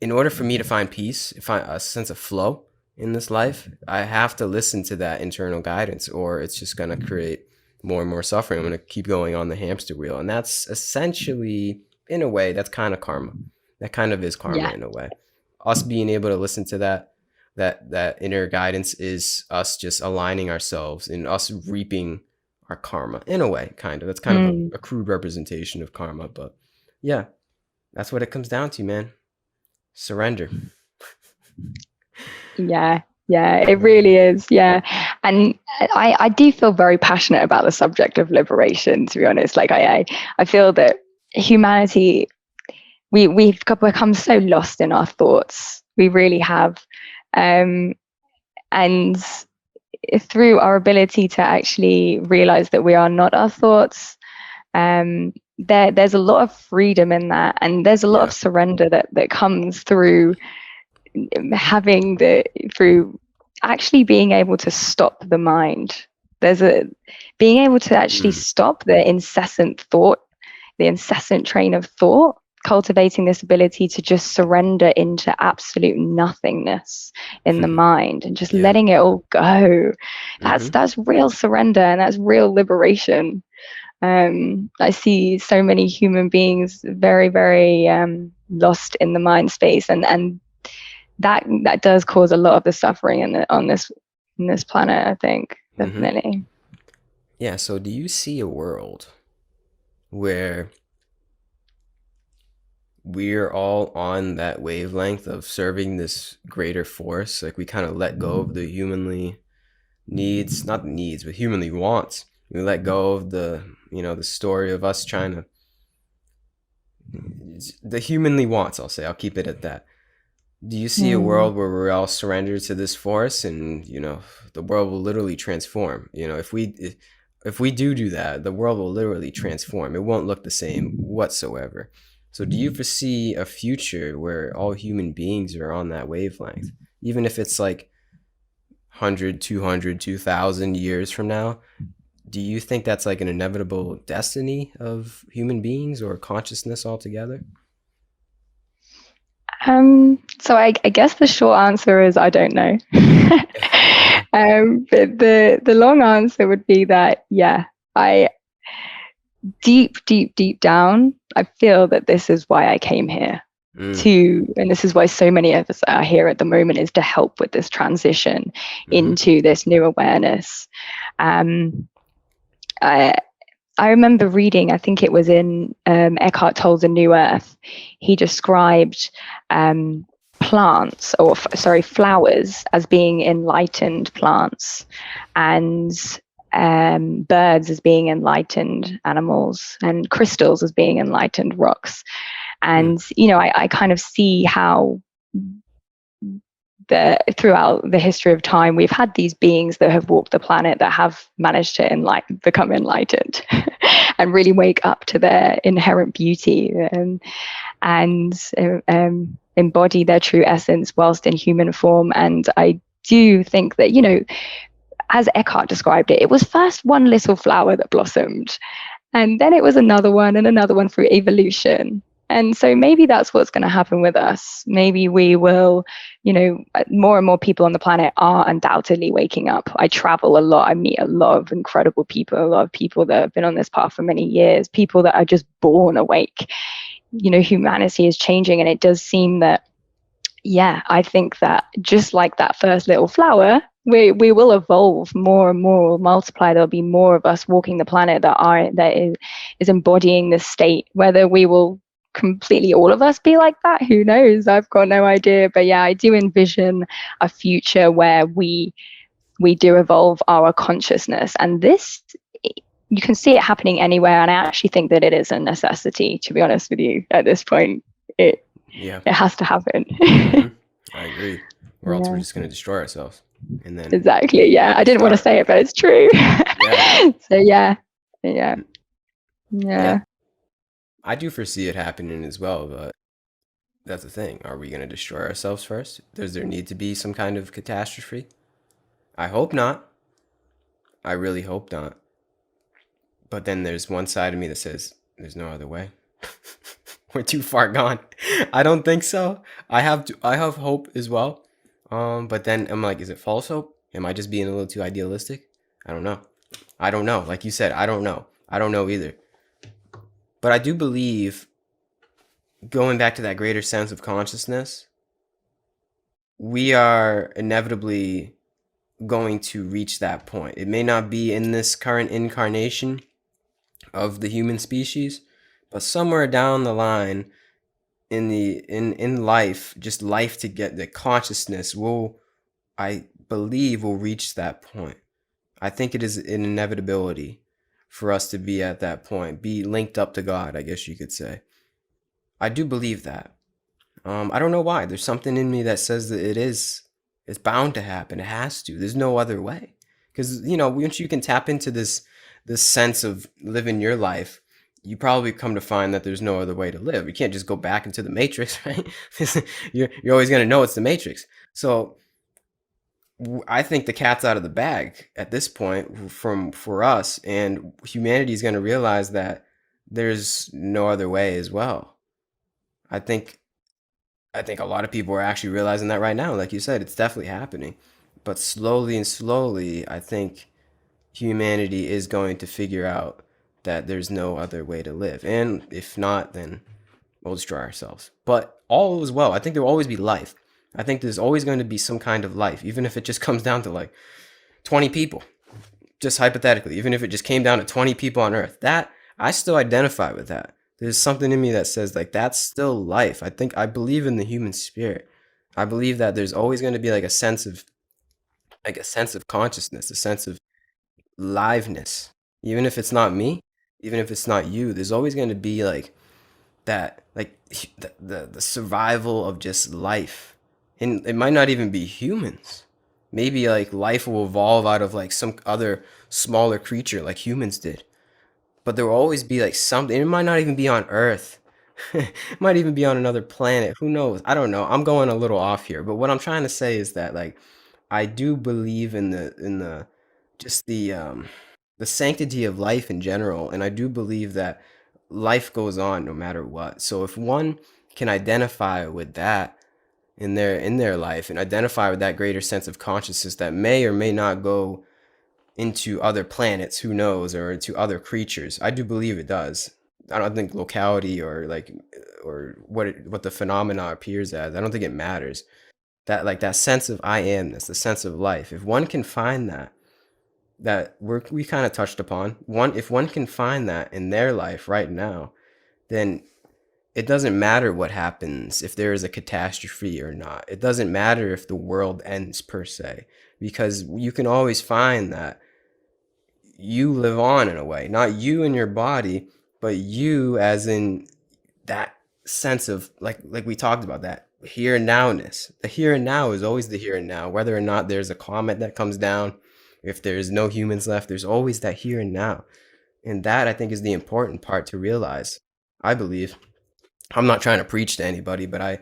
in order for me to find peace, find a sense of flow in this life, I have to listen to that internal guidance, or it's just going to create more and more suffering. I'm going to keep going on the hamster wheel. And that's essentially, in a way, that's kind of karma. That kind of is karma Yeah. in a way. Us being able to listen to that inner guidance is us just aligning ourselves and us reaping our karma in a way, kind of. That's kind of Mm. a crude representation of karma, but yeah, that's what it comes down to, man. Surrender. Yeah, yeah, it Surrender. really is. Yeah. And I do feel very passionate about the subject of liberation, to be honest. Like I feel that humanity, become so lost in our thoughts. We really have. Um, and through our ability to actually realize that we are not our thoughts, there's a lot of freedom in that. And there's a lot of Yeah. surrender that comes through having the through actually being able to stop the mind. There's a being able to actually Mm. stop the incessant thought, the incessant train of thought, cultivating this ability to just surrender into absolute nothingness in the mind and just Yeah. letting it all go. Mm-hmm. That's real surrender, and that's real liberation. I see so many human beings very, very lost in the mind space, and that does cause a lot of the suffering on this planet, I think, Mm-hmm. definitely. Yeah. So, do you see a world where we're all on that wavelength of serving this greater force? Like we kind of let go of the humanly needs, not needs, but humanly wants. We let go of the story of us trying to, the humanly wants, I'll say. I'll keep it at that. Do you see a Mm. world where we're all surrendered to this force and, the world will literally transform? If we do that, the world will literally transform. It won't look the same whatsoever. So do you foresee a future where all human beings are on that wavelength? Even if it's like 100, 200, 2,000 years from now, do you think that's like an inevitable destiny of human beings or consciousness altogether? So I guess the short answer is I don't know. But the long answer would be that yeah, I deep, deep, deep down, I feel that this is why I came here Mm, to, and this is why so many of us are here at the moment, is to help with this transition mm-hmm, into this new awareness. Um, I remember reading, I think it was in Eckhart Tolle's A New Earth, he described um, plants, or sorry, flowers as being enlightened plants, and birds as being enlightened animals, and crystals as being enlightened rocks. Hmm. And, I kind of see how throughout the history of time, we've had these beings that have walked the planet that have managed to become enlightened and really wake up to their inherent beauty, and embody their true essence whilst in human form. And I do think that, as Eckhart described it, it was first one little flower that blossomed, and then it was another one and another one through evolution. And so maybe that's what's going to happen with us. Maybe we will, more and more people on the planet are undoubtedly waking up. I travel a lot. I meet a lot of incredible people, a lot of people that have been on this path for many years, people that are just born awake. Humanity is changing. And it does seem that, yeah, I think that just like that first little flower, we will evolve more and more, will multiply. There'll be more of us walking the planet that is embodying this state. Whether we will completely all of us be like that, who knows? I've got no idea. But yeah, I do envision a future where we do evolve our consciousness, and this, you can see it happening anywhere. And I actually think that it is a necessity, to be honest with you. At this point, it Yeah. it has to happen. Hmm. I agree. Or else we're Yeah. just going to destroy ourselves. And then Exactly. Yeah. I didn't want to start. say it, but it's true. Yeah. So yeah. Yeah. Yeah. Yeah. I do foresee it happening as well, but that's the thing. Are we going to destroy ourselves first? Does there need to be some kind of catastrophe? I hope not. I really hope not. But then there's one side of me that says there's no other way. We're too far gone. I don't think so. I have hope as well. But then I'm like, is it false hope? Am I just being a little too idealistic? I don't know. I don't know. Like you said, I don't know. I don't know either. But I do believe, going back to that greater sense of consciousness, we are inevitably going to reach that point. It may not be in this current incarnation of the human species, but somewhere down the line in life, just life, to get the consciousness will, I believe, will reach that point. I think it is an inevitability for us to be at that point, be linked up to God, I guess you could say. I do believe that. I don't know why. There's something in me that says that it's bound to happen. It has to. There's no other way. Because once you can tap into this sense of living your life, you probably come to find that there's no other way to live. You can't just go back into the matrix, right? You're always gonna know it's the matrix. So I think the cat's out of the bag at this point from for us, and humanity is gonna realize that there's no other way as well. I think I think a lot of people are actually realizing that right now. Like you said, it's definitely happening. But slowly and slowly, I think humanity is going to figure out that there's no other way to live. And if not, then we'll destroy ourselves. But all is well. I think there will always be life. I think there's always going to be some kind of life, even if it just comes down to like 20 people, just hypothetically, even if it just came down to 20 people on Earth. That, I still identify with that. There's something in me that says like that's still life. I believe in the human spirit. I believe that there's always going to be like a sense of consciousness, a sense of liveness. Even if it's not me, even if it's not you, there's always going to be like that, like the survival of just life. And it might not even be humans. Maybe like life will evolve out of like some other smaller creature like humans did. But there will always be like something. It might not even be on Earth. It might even be on another planet. Who knows? I don't know. I'm going a little off here. But what I'm trying to say is that like I do believe in the just the sanctity of life in general, and I do believe that life goes on no matter what. So if one can identify with that in their life and identify with that greater sense of consciousness that may or may not go into other planets, who knows, or into other creatures. I do believe it does. I don't think locality or like or what the phenomena appears as. I don't think it matters. That like that sense of I amness, the sense of life. If one can find that, that we kind of touched upon. One, if one can find that in their life right now, then it doesn't matter what happens, if there is a catastrophe or not. It doesn't matter if the world ends per se, because you can always find that you live on in a way, not you in your body, but you as in that sense of, like we talked about, that here and nowness. The here and now is always the here and now, whether or not there's a comet that comes down, if there's no humans left, there's always that here and now. And that, I think, is the important part to realize. I believe, I'm not trying to preach to anybody, but I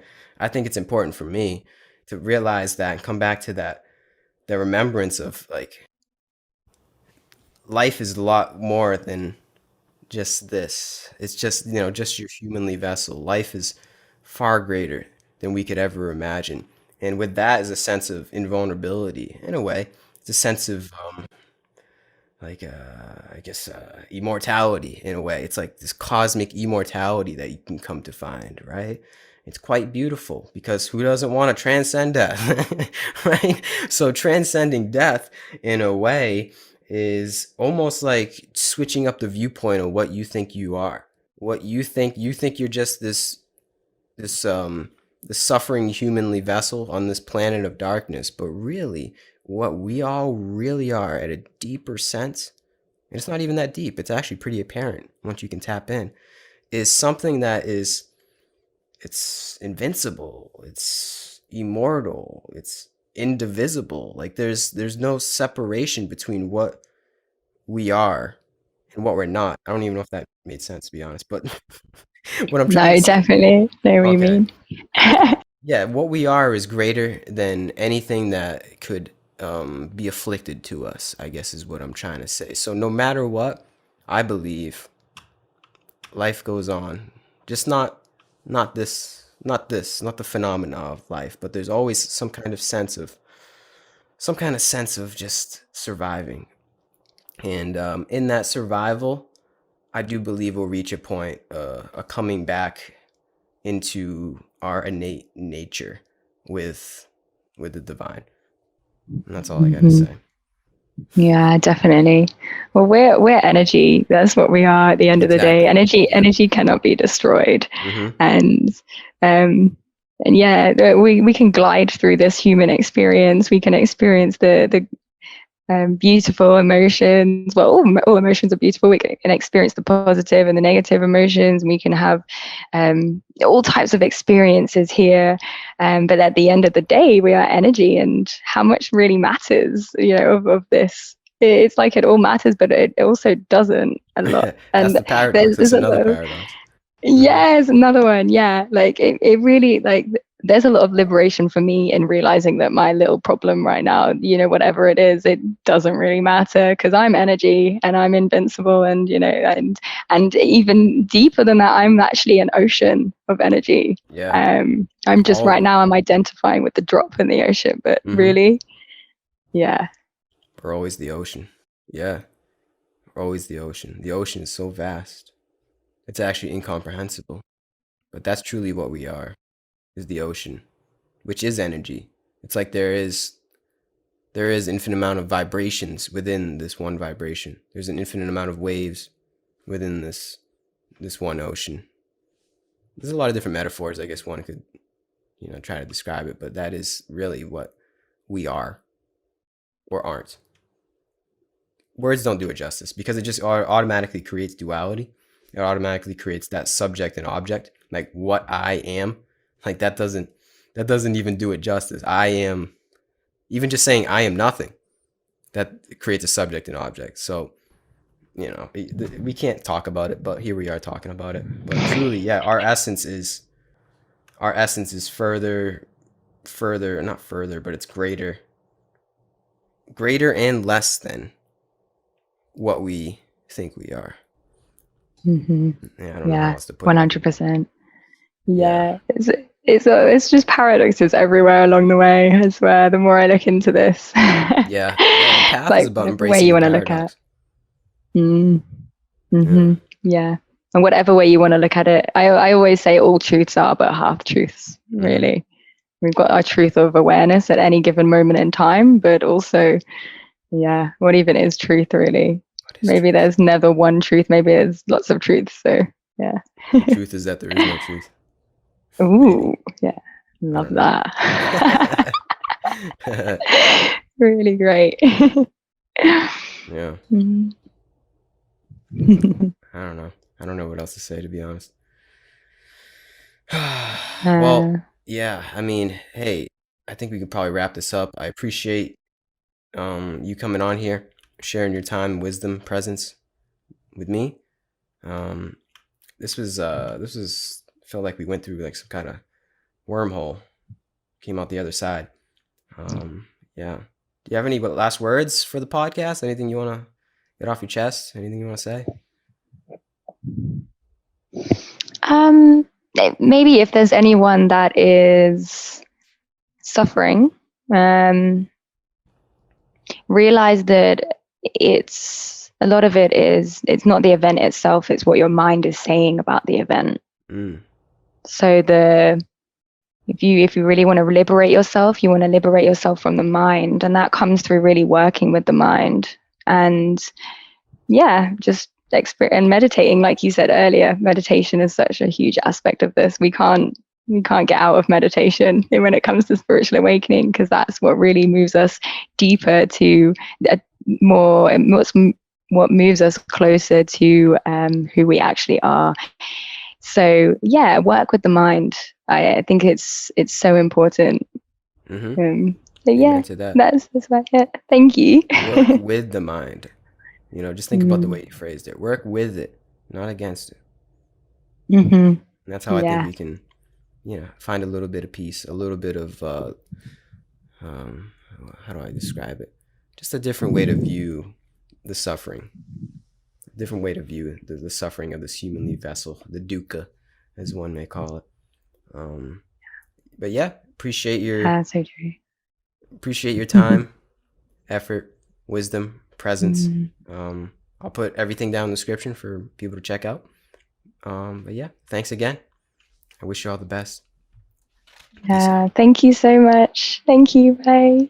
think it's important for me to realize that and come back to that, the remembrance of, like, life is a lot more than just this. It's just, just your humanly vessel. Life is far greater than we could ever imagine. And with that is a sense of invulnerability in a way. It's a sense of, like, I guess, immortality in a way. It's like this cosmic immortality that you can come to find, right? It's quite beautiful, because who doesn't want to transcend death, right? So transcending death in a way is almost like switching up the viewpoint of what you think you are. What you think you're just this suffering humanly vessel on this planet of darkness, but really what we all really are at a deeper sense, and it's not even that deep, it's actually pretty apparent once you can tap in, is something that is, it's invincible, it's immortal, it's indivisible. Like there's no separation between what we are and what we're not. I don't even know if that made sense, to be honest, but what I'm trying to No, say. definitely know what you Okay. mean. Yeah, what we are is greater than anything that could be afflicted to us, I guess is what I'm trying to say. So no matter what, I believe life goes on. Just not the phenomena of life, but there's always some kind of sense of just surviving. And in that survival, I do believe we'll reach a point, a coming back into our innate nature with the divine. And that's all I got to Hmm. say. Yeah, definitely. Well, we're energy. That's what we are at the end of the day. Exactly. Yeah. Energy cannot be destroyed. Mm-hmm. And um and yeah, we can glide through this human experience. We can experience the beautiful emotions. Well, all emotions are beautiful. We can experience the positive and the negative emotions. We can have all types of experiences here. But at the end of the day, we are energy, and how much really matters, of this. It's like it all matters, but it also doesn't a lot. That's And the paradox. That's there's a another lot of, paradox. Mm-hmm. yes, another one. Yeah, like it really, like there's a lot of liberation for me in realizing that my little problem right now, whatever it is, it doesn't really matter, because I'm energy and I'm invincible, and and even deeper than that, I'm actually an ocean of energy. Yeah. I'm just, All of right it. now I'm identifying with the drop in the ocean, but Mm-hmm. really, yeah. We're always the ocean. Yeah. We're always the ocean. The ocean is so vast. It's actually incomprehensible. But that's truly what we are, is the ocean, which is energy. It's like there is infinite amount of vibrations within this one vibration. There's an infinite amount of waves within this one ocean. There's a lot of different metaphors, I guess one could, try to describe it, but that is really what we are or aren't. Words don't do it justice, because it just automatically creates duality. It automatically creates that subject and object, like what I am. Like that doesn't even do it justice. I am, even just saying I am nothing, that creates a subject and object. So, we can't talk about it, but here we are talking about it. But truly, yeah, our essence is further, not further, but it's greater and less than what we think we are. Hmm. Yeah, I don't know how Yeah, else to put it. 100%. Yeah. Yeah, it's just paradoxes everywhere along the way. I swear, the more I look into this, Yeah. Yeah, the path is like about whatever way embracing you the want to look at. paradox. Mm, Yeah. hmm. Yeah, and whatever way you want to look at it, I always say all truths are but half truths. Mhm. Really, we've got our truth of awareness at any given moment in time, but also Yeah. What even is truth, really? What is Maybe truth? there's never one truth. Maybe there's lots of truths. So, yeah. The truth is that there is no truth. Ooh, Maybe. yeah. I Love don't that. know. Really great. Yeah. Mm. I don't know. I don't know what else to say, to be honest. uh, Well, yeah. I mean, hey, I think we could probably wrap this up. I appreciate you coming on here, sharing your time, wisdom, presence with me. Um, this was felt like we went through like some kind of wormhole, came out the other side. Yeah. Do you have any last words for the podcast? Anything you want to get off your chest? Anything you want to say? um, maybe if there's anyone that is suffering, um, realize that it's a lot of it is it's not the event itself, it's what your mind is saying about the event. Mm, So the if you really want to liberate yourself, you want to liberate yourself from the mind, and that comes through really working with the mind. And yeah, just and meditating, like you said earlier, meditation is such a huge aspect of this. We can't get out of meditation when it comes to spiritual awakening, because that's what really moves us deeper to a more what moves us closer to who we actually are. So yeah, work with the mind. I think it's so important. mm-hmm. So Amen yeah, to that. that's about it. Thank you. Work with the mind. Just think about the Mm. way you phrased it. Work with it, not against it. Hmm. And that's how I think Yeah. we can, find a little bit of peace, a little bit of, um, how do I describe it? Just a different way to view the suffering, a different way to view the suffering of this humanly vessel, the dukkha, as one may call it. Um, but yeah, So true. appreciate your time, effort, wisdom, presence. Mm. I'll put everything down in the description for people to check out. But yeah, thanks again. I wish you all the best. Peace out. Thank you so much. Thank you. Bye.